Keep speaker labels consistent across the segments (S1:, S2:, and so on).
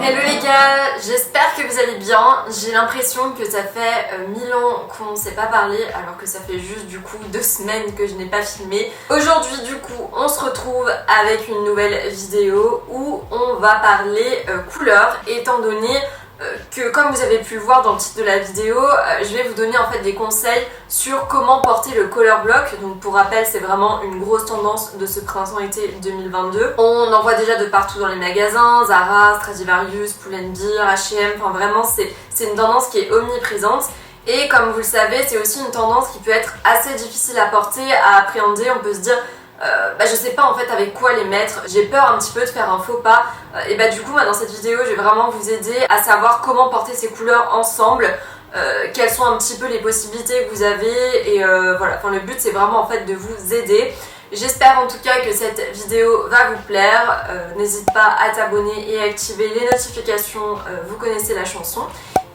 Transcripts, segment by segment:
S1: Hello les gars, j'espère que vous allez bien. J'ai l'impression que ça fait 1000 ans qu'on ne s'est pas parlé alors que ça fait juste du coup 2 semaines que je n'ai pas filmé. Aujourd'hui du coup on se retrouve avec une nouvelle vidéo où on va parler couleurs étant donné que comme vous avez pu le voir dans le titre de la vidéo, je vais vous donner en fait des conseils sur comment porter le color block. Donc pour rappel, c'est vraiment une grosse tendance de ce printemps-été 2022. On en voit déjà de partout dans les magasins, Zara, Stradivarius, Pull&Bear, H&M, enfin vraiment c'est une tendance qui est omniprésente. Et comme vous le savez, c'est aussi une tendance qui peut être assez difficile à porter, à appréhender. On peut se dire je sais pas en fait avec quoi les mettre, j'ai peur un petit peu de faire un faux pas et du coup dans cette vidéo je vais vraiment vous aider à savoir comment porter ces couleurs ensemble, quelles sont un petit peu les possibilités que vous avez et voilà, enfin le but c'est vraiment en fait de vous aider. J'espère en tout cas que cette vidéo va vous plaire, n'hésite pas à t'abonner et à activer les notifications, vous connaissez la chanson.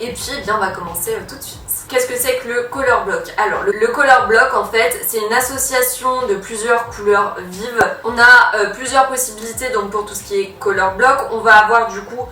S1: Et puis eh bien, on va commencer tout de suite. Qu'est-ce que c'est que le color block? Alors le color block en fait c'est une association de plusieurs couleurs vives. On a plusieurs possibilités donc pour tout ce qui est color block. On va avoir du coup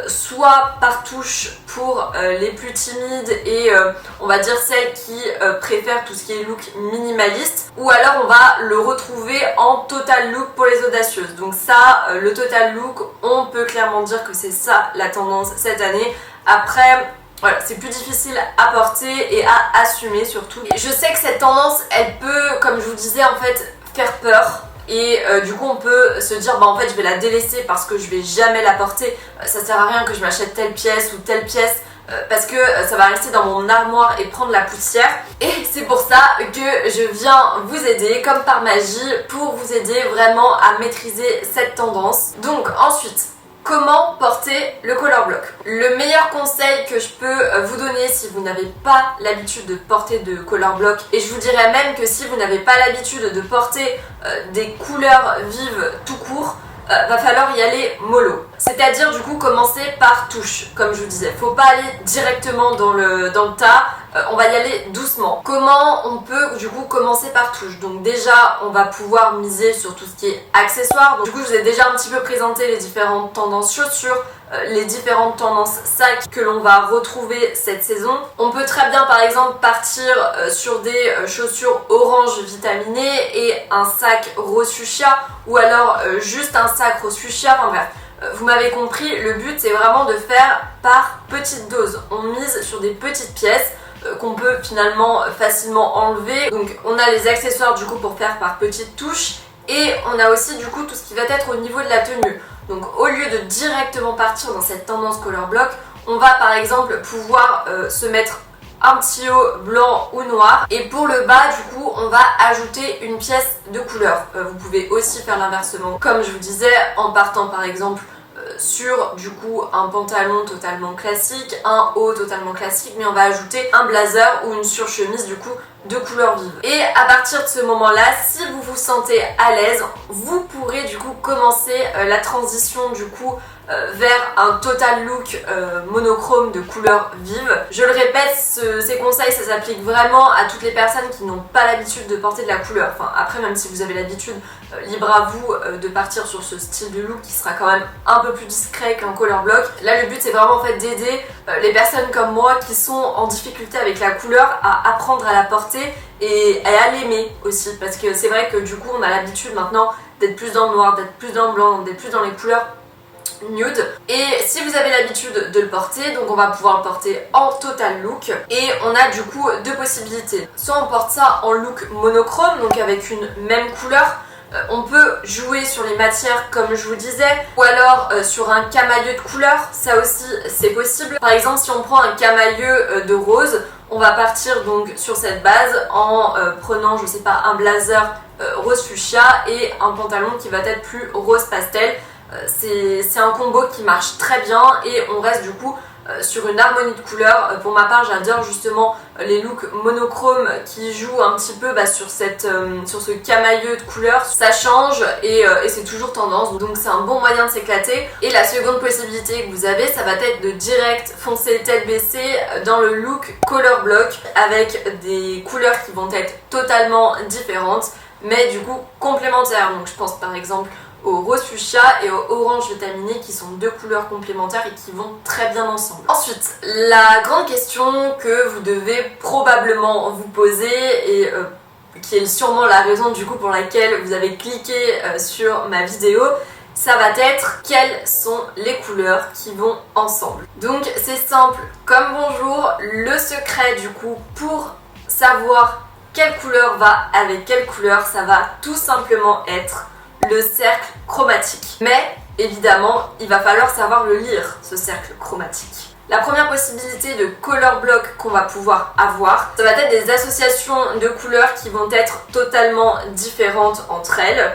S1: soit par touche pour les plus timides et on va dire celles qui préfèrent tout ce qui est look minimaliste, ou alors on va le retrouver en total look pour les audacieuses. Donc ça, le total look, on peut clairement dire que c'est ça la tendance cette année. Après voilà, c'est plus difficile à porter et à assumer surtout. Et je sais que cette tendance, elle peut, comme je vous disais, en fait, faire peur. Et du coup on peut se dire en fait je vais la délaisser parce que je vais jamais la porter, ça sert à rien que je m'achète telle pièce ou telle pièce parce que ça va rester dans mon armoire et prendre la poussière. Et c'est pour ça que je viens vous aider comme par magie pour vous aider vraiment à maîtriser cette tendance. Donc ensuite, comment porter le color block? Le meilleur conseil que je peux vous donner si vous n'avez pas l'habitude de porter de color block, et je vous dirais même que si vous n'avez pas l'habitude de porter des couleurs vives tout court, va falloir y aller mollo. C'est-à-dire du coup commencer par touche, comme je vous disais. Faut pas aller directement dans le tas, on va y aller doucement. Comment on peut du coup commencer par touche? Donc déjà on va pouvoir miser sur tout ce qui est accessoires. Donc, du coup je vous ai déjà un petit peu présenté les différentes tendances chaussures, les différentes tendances sacs que l'on va retrouver cette saison. On peut très bien par exemple partir sur des chaussures orange vitaminées et un sac rose fuchsia, ou alors juste un sac rose fuchsia, enfin bref. Vous m'avez compris, le but c'est vraiment de faire par petite dose. On mise sur des petites pièces qu'on peut finalement facilement enlever. Donc on a les accessoires du coup pour faire par petites touches, et on a aussi du coup tout ce qui va être au niveau de la tenue. Donc au lieu de directement partir dans cette tendance color block, on va par exemple pouvoir se mettre un petit haut blanc ou noir, et pour le bas du coup on va ajouter une pièce de couleur. Vous pouvez aussi faire l'inversement comme je vous disais en partant par exemple sur du coup un pantalon totalement classique, un haut totalement classique, mais on va ajouter un blazer ou une surchemise du coup de couleur vive. Et à partir de ce moment là, si vous vous sentez à l'aise, vous pourrez du coup commencer la transition du coup vers un total look monochrome de couleur vive. Je le répète, ces conseils ça s'applique vraiment à toutes les personnes qui n'ont pas l'habitude de porter de la couleur. Enfin après, même si vous avez l'habitude, libre à vous de partir sur ce style de look qui sera quand même un peu plus discret qu'un color block. Là le but c'est vraiment en fait d'aider les personnes comme moi qui sont en difficulté avec la couleur à apprendre à la porter et à l'aimer aussi, parce que c'est vrai que du coup on a l'habitude maintenant d'être plus dans le noir, d'être plus dans le blanc, d'être plus dans les couleurs nude. Et si vous avez l'habitude de le porter, donc on va pouvoir le porter en total look, et on a du coup deux possibilités. Soit on porte ça en look monochrome, donc avec une même couleur. On peut jouer sur les matières comme je vous disais, ou alors sur un camailleux de couleur, ça aussi c'est possible. Par exemple si on prend un camailleux de rose, on va partir donc sur cette base en prenant je sais pas un blazer rose fuchsia et un pantalon qui va être plus rose pastel. C'est un combo qui marche très bien et on reste du coup sur une harmonie de couleurs. Pour ma part j'adore justement les looks monochromes qui jouent un petit peu sur ce camailleux de couleurs. Ça change et c'est toujours tendance, donc c'est un bon moyen de s'éclater. Et la seconde possibilité que vous avez, ça va être de direct foncer tête baissée dans le look color block avec des couleurs qui vont être totalement différentes. mais du coup complémentaires. Donc je pense par exemple au rose fuchsia et au orange vitaminé qui sont deux couleurs complémentaires et qui vont très bien ensemble. Ensuite, la grande question que vous devez probablement vous poser et qui est sûrement la raison du coup pour laquelle vous avez cliqué sur ma vidéo, ça va être quelles sont les couleurs qui vont ensemble. Donc c'est simple comme bonjour, le secret du coup pour savoir quelle couleur va avec quelle couleur, ça va tout simplement être le cercle chromatique. Mais évidemment, il va falloir savoir le lire, ce cercle chromatique. La première possibilité de color block qu'on va pouvoir avoir, ça va être des associations de couleurs qui vont être totalement différentes entre elles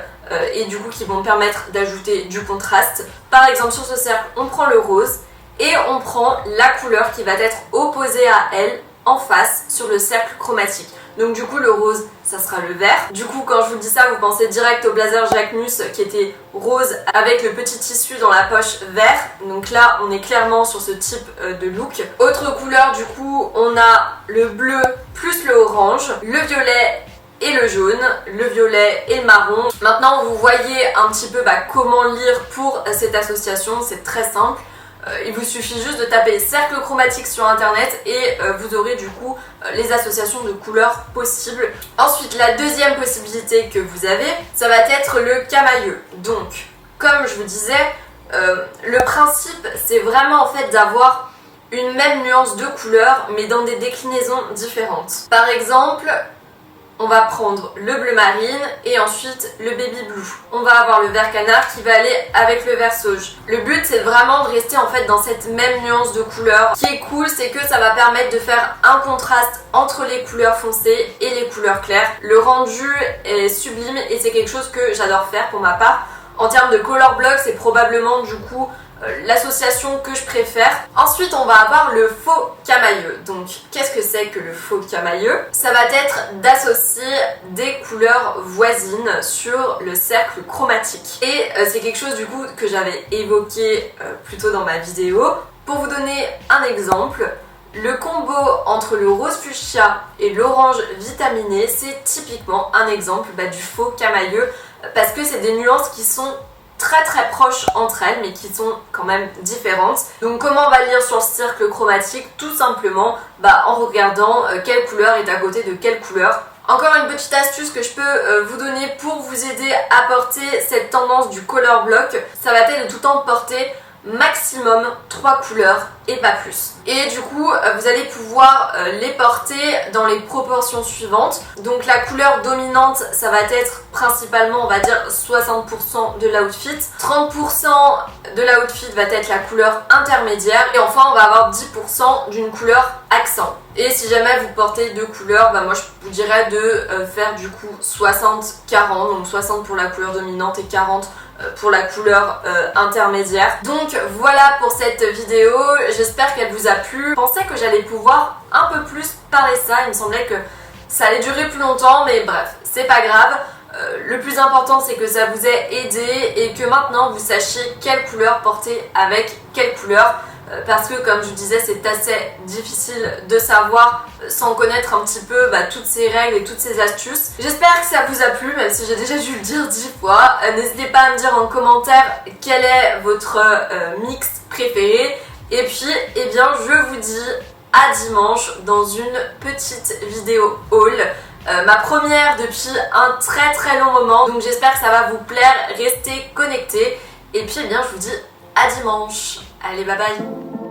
S1: et du coup qui vont permettre d'ajouter du contraste. Par exemple, sur ce cercle, on prend le rose et on prend la couleur qui va être opposée à elle en face sur le cercle chromatique. Donc du coup le rose ça sera le vert. Du coup quand je vous dis ça vous pensez direct au blazer Jacquemus qui était rose avec le petit tissu dans la poche vert. Donc là on est clairement sur ce type de look. Autre couleur du coup on a le bleu plus le orange, le violet et le jaune, le violet et le marron. Maintenant vous voyez un petit peu comment lire pour cette association, c'est très simple. Il vous suffit juste de taper cercle chromatique sur internet et vous aurez du coup les associations de couleurs possibles. Ensuite, la deuxième possibilité que vous avez, ça va être le camailleux. Donc, comme je vous disais, le principe c'est vraiment en fait d'avoir une même nuance de couleurs mais dans des déclinaisons différentes. Par exemple, on va prendre le bleu marine et ensuite le baby blue. On va avoir le vert canard qui va aller avec le vert sauge. Le but c'est vraiment de rester en fait dans cette même nuance de couleurs. Ce qui est cool c'est que ça va permettre de faire un contraste entre les couleurs foncées et les couleurs claires. Le rendu est sublime et c'est quelque chose que j'adore faire pour ma part. En termes de color block c'est probablement du coup l'association que je préfère. Ensuite on va avoir le faux camailleux. Donc qu'est-ce que c'est que le faux camailleux? Ça va être d'associer des couleurs voisines sur le cercle chromatique. Et c'est quelque chose du coup que j'avais évoqué plus tôt dans ma vidéo. Pour vous donner un exemple, le combo entre le rose fuchsia et l'orange vitaminé, c'est typiquement un exemple du faux camailleux parce que c'est des nuances qui sont très proches entre elles mais qui sont quand même différentes. Donc comment on va lire sur le cercle chromatique? Tout simplement en regardant quelle couleur est à côté de quelle couleur. Encore une petite astuce que je peux vous donner pour vous aider à porter cette tendance du color block, ça va être de tout le temps porter maximum 3 couleurs et pas plus. Et du coup vous allez pouvoir les porter dans les proportions suivantes. Donc la couleur dominante ça va être principalement on va dire 60% de l'outfit, 30% de l'outfit va être la couleur intermédiaire et enfin on va avoir 10% d'une couleur accent. Et si jamais vous portez deux couleurs, moi je vous dirais de faire du coup 60-40, donc 60 pour la couleur dominante et 40 pour la couleur intermédiaire. Donc voilà pour cette vidéo, j'espère qu'elle vous a plu. Je pensais que j'allais pouvoir un peu plus parler ça, il me semblait que ça allait durer plus longtemps mais bref, c'est pas grave. Le plus important c'est que ça vous ait aidé et que maintenant vous sachiez quelle couleur porter avec quelle couleur. Parce que comme je vous disais c'est assez difficile de savoir sans connaître un petit peu toutes ces règles et toutes ces astuces. J'espère que ça vous a plu même si j'ai déjà dû le dire 10 fois. N'hésitez pas à me dire en commentaire quel est votre mix préféré. Et puis je vous dis à dimanche dans une petite vidéo haul. Ma première depuis un très long moment. Donc j'espère que ça va vous plaire. Restez connectés. Et puis je vous dis à dimanche. Allez, bye bye!